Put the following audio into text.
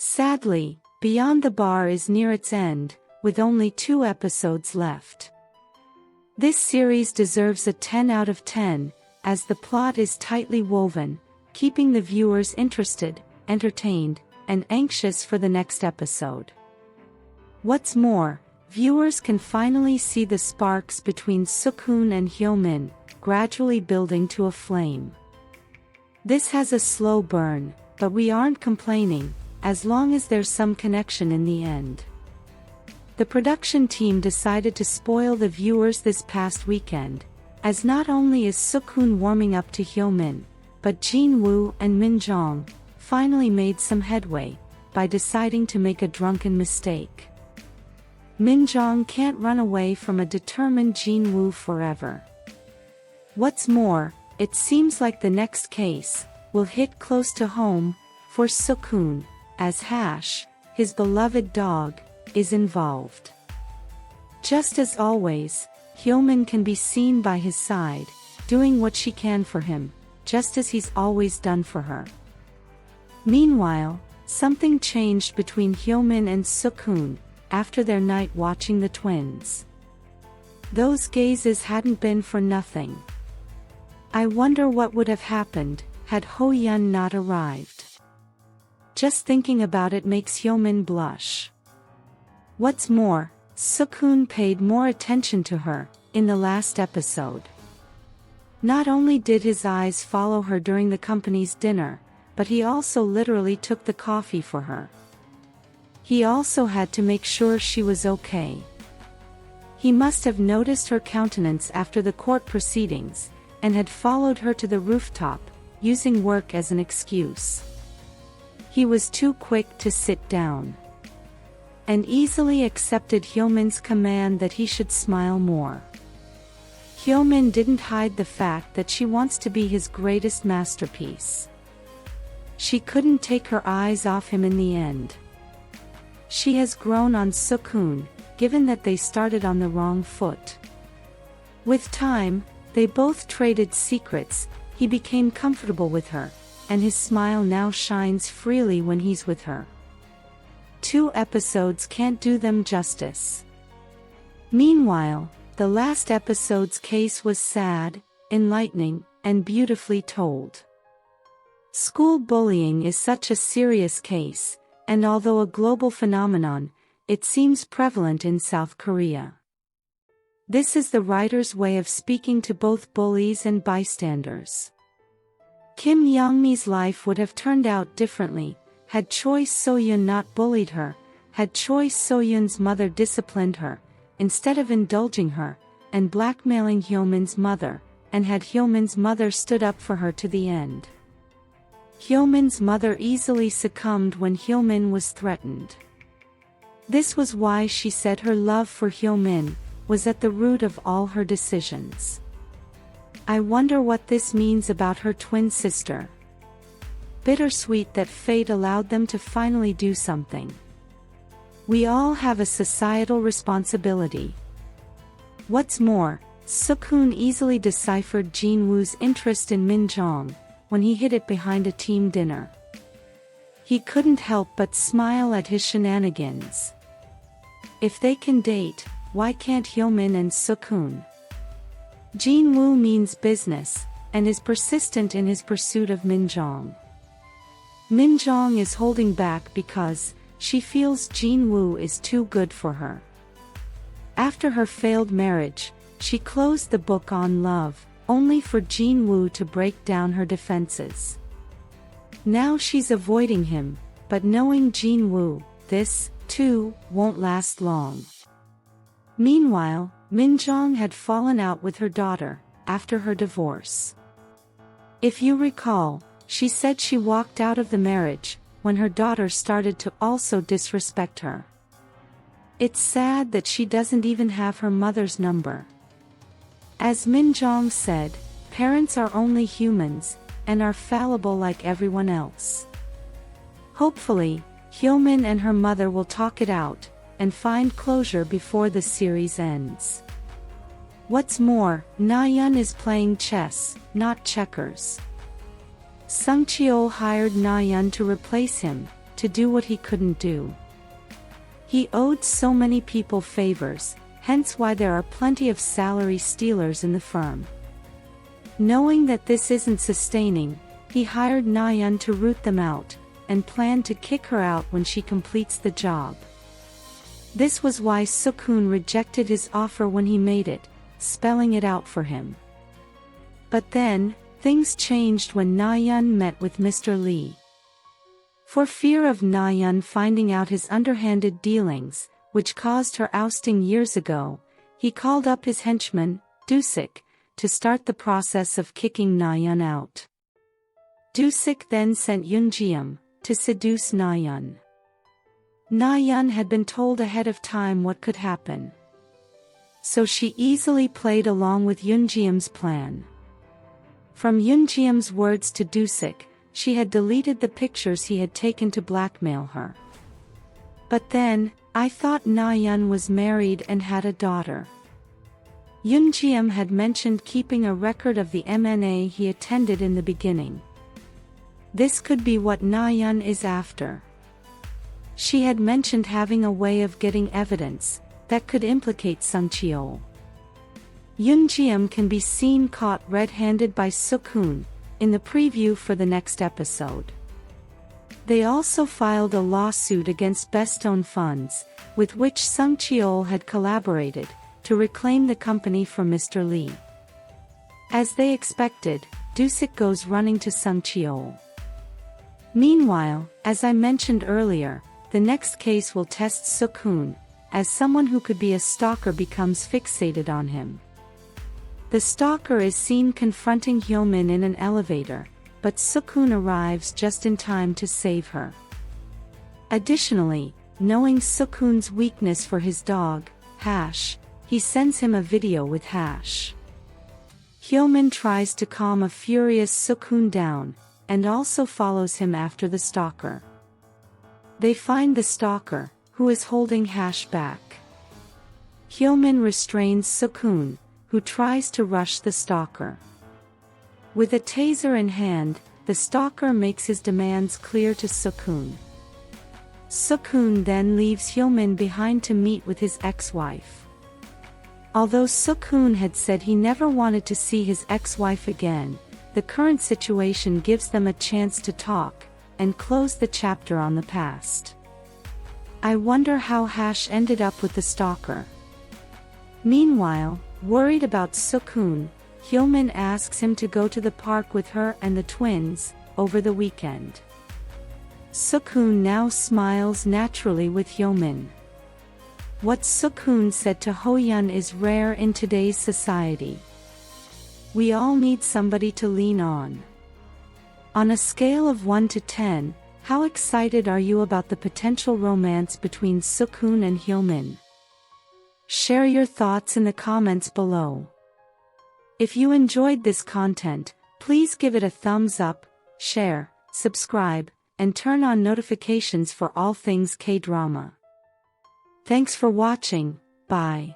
Sadly, Beyond the Bar is near its end, with only 2 episodes left. This series deserves a 10 out of 10, as the plot is tightly woven, keeping the viewers interested, entertained, and anxious for the next episode. What's more, viewers can finally see the sparks between SeokHoon and HyoMin, gradually building to a flame. This has a slow burn, but we aren't complaining, as long as there's some connection in the end. The production team decided to spoil the viewers this past weekend, as not only is SeokHoon warming up to HyoMin, but JinWoo and MinJeong finally made some headway, by deciding to make a drunken mistake. MinJeong can't run away from a determined JinWoo forever. What's more, it seems like the next case will hit close to home for SeokHoon, as Hash, his beloved dog, is involved. Just as always, HyoMin can be seen by his side, doing what she can for him, just as he's always done for her. Meanwhile, something changed between HyoMin and SeokHoon after their night watching the twins. Those gazes hadn't been for nothing. I wonder what would have happened had Ho-yeon not arrived. Just thinking about it makes HyoMin blush. What's more, SeokHoon paid more attention to her in the last episode. Not only did his eyes follow her during the company's dinner, but he also literally took the coffee for her. He also had to make sure she was okay. He must have noticed her countenance after the court proceedings, and had followed her to the rooftop, using work as an excuse. He was too quick to sit down, and easily accepted HyoMin's command that he should smile more. HyoMin didn't hide the fact that she wants to be his greatest masterpiece. She couldn't take her eyes off him in the end. She has grown on SeokHoon, given that they started on the wrong foot. With time, they both traded secrets, he became comfortable with her, and his smile now shines freely when he's with her. 2 episodes can't do them justice. Meanwhile, the last episode's case was sad, enlightening, and beautifully told. School bullying is such a serious case, and although a global phenomenon, it seems prevalent in South Korea. This is the writer's way of speaking to both bullies and bystanders. Kim Youngmi's life would have turned out differently, had Choi So-yeon not bullied her, had Choi So-yeon's mother disciplined her, instead of indulging her, and blackmailing HyoMin's mother, and had HyoMin's mother stood up for her to the end. HyoMin's mother easily succumbed when HyoMin was threatened. This was why she said her love for HyoMin was at the root of all her decisions. I wonder what this means about her twin sister. Bittersweet that fate allowed them to finally do something. We all have a societal responsibility. What's more, SeokHoon easily deciphered JinWoo's interest in MinJeong when he hid it behind a team dinner. He couldn't help but smile at his shenanigans. If they can date, why can't HyoMin and SeokHoon? JinWoo means business, and is persistent in his pursuit of MinJeong. MinJeong is holding back because she feels JinWoo is too good for her. After her failed marriage, she closed the book on love, only for JinWoo to break down her defenses. Now she's avoiding him, but knowing JinWoo, this, too, won't last long. Meanwhile, MinJeong had fallen out with her daughter, after her divorce. If you recall, she said she walked out of the marriage, when her daughter started to also disrespect her. It's sad that she doesn't even have her mother's number. As MinJeong said, parents are only humans, and are fallible like everyone else. Hopefully, HyoMin and her mother will talk it out, and find closure before the series ends. What's more, Na-yeon is playing chess, not checkers. Sung Cheol hired Na-yeon to replace him, to to do what he couldn't do. He owed so many people favors, hence why there are plenty of salary stealers in the firm. Knowing that this isn't sustaining, he hired Na-yeon to root them out, and planned to kick her out when she completes the job. This was why SeokHoon rejected his offer when he made it, spelling it out for him. But then, things changed when Na-yeon met with Mr. Lee. For fear of Na-yeon finding out his underhanded dealings, which caused her ousting years ago, he called up his henchman, Doo-sik, to start the process of kicking Na-yeon out. Doo-sik then sent Jung Chae Yeon to seduce Na-yeon. Na-yeon had been told ahead of time what could happen. So she easily played along with Jung Chae Yeon's plan. From Jung Chae Yeon's words to Doo-sik, she had deleted the pictures he had taken to blackmail her. But then, I thought Na-yeon was married and had a daughter. Jung Chae Yeon had mentioned keeping a record of the M&A he attended in the beginning. This could be what Na-yeon is after. She had mentioned having a way of getting evidence that could implicate Sung Cheol. Jung Chae Yeon can be seen caught red-handed by SeokHoon in the preview for the next episode. They also filed a lawsuit against Bestone Funds, with which Sung Cheol had collaborated, to reclaim the company from Mr. Lee. As they expected, Doo-sik goes running to Sung Cheol. Meanwhile, as I mentioned earlier, the next case will test SeokHoon, as someone who could be a stalker becomes fixated on him. The stalker is seen confronting HyoMin in an elevator, but SeokHoon arrives just in time to save her. Additionally, knowing SeokHoon's weakness for his dog, Hash, he sends him a video with Hash. HyoMin tries to calm a furious SeokHoon down, and also follows him after the stalker. They find the stalker, who is holding Hash back. HyoMin restrains SeokHoon, who tries to rush the stalker. With a taser in hand, the stalker makes his demands clear to SeokHoon. SeokHoon then leaves HyoMin behind to meet with his ex-wife. Although SeokHoon had said he never wanted to see his ex-wife again, the current situation gives them a chance to talk, and close the chapter on the past. I wonder how Hash ended up with the stalker. Meanwhile, worried about SeokHoon, HyoMin asks him to go to the park with her and the twins, over the weekend. SeokHoon now smiles naturally with HyoMin. What SeokHoon said to Hoyeon is rare in today's society. We all need somebody to lean on. On a scale of 1 to 10, how excited are you about the potential romance between SeokHoon and HyoMin? Share your thoughts in the comments below. If you enjoyed this content, please give it a thumbs up, share, subscribe, and turn on notifications for all things K-drama. Thanks for watching, bye.